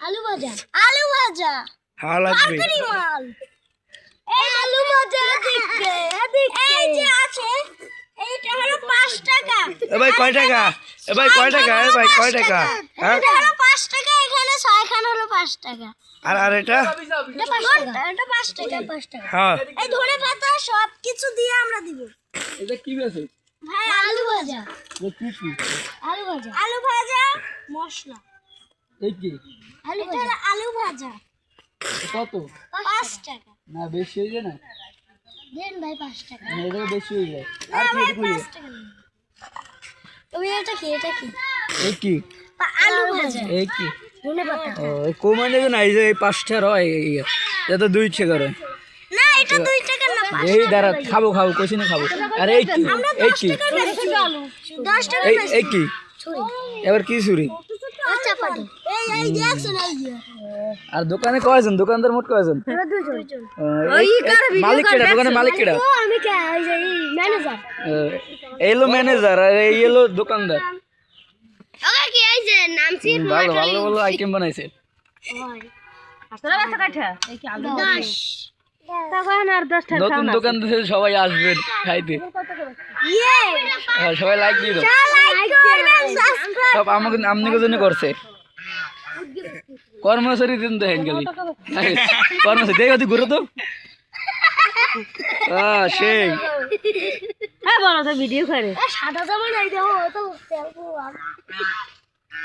আলু ভাজা আলু ভাজা হ্যাঁ লাগবে তরকারি মাল এই আলু ভাজা দেখতে এই যে আছে এইটা হলো 5 টাকা এ ভাই কয় টাকা এ ভাই কয় টাকা এ ভাই কয় টাকা হ্যাঁ এটা হলো 5 টাকা এখানে 6 খান হলো 5 টাকা আর এটা এটা 5 টাকা এটা 5 টাকা 5 টাকা হ্যাঁ এই ধরে পাতা সব কিছু দিয়ে আমরা দিব এটা কি বেছে ভাই আলু ভাজা কি কি আলু ভাজা মশলা এই কি আলু ভাজা আলু ভাজা কত 5 টাকা না বেশি হয়ে যায় না দেন ভাই 5 টাকা না এটা বেশি হয়ে যায় না আর কি ভাই এটা কই 5 টাকা ওই এটা কি এই কি আলু ভাজা এই কি ধনে পাতা ও এই কোমানে যে নাই যে এই 5 টাকা হয় এটা 2 টাকা হয় না এটা 2 টাকা না এই দাঁড়া খাবো খাবো কইছি না খাবো আর এই কি এই কি 10 টাকা এই কি ছুরি এবার কি চুরি আচ্ছা পাটি এই দেখছেন এই যে আর দোকানে কয়জন দোকানদার মোট কয়জন আমরা দুইজন মালিক কেডা দোকানের মালিক কেডা ও আমি কে এই যে ম্যানেজার এলো ম্যানেজার আর এই এলো দোকানদার ওকে কি এই যে নাম সিট ভালো ভালো ভালো আইটেম বানাইছে তোরা বাসা কাঠা এই কি আলু 10 তখন আর 10 টাকা নতুন দোকান থেকে সবাই আসবে খাইতে ইয়ে সবাই লাইক দিয়ে দাও লাইক করবেন সাবস্ক্রাইব সব আমাকে আমনিকে জন্য করছে কর্মচারী দিন দেখেন খালি কর্মচারী দেখো তুই ঘুরে তো সেই হ্যাঁ বলো তো ভিডিও করে সাদা জামা নাই দাও তো তেল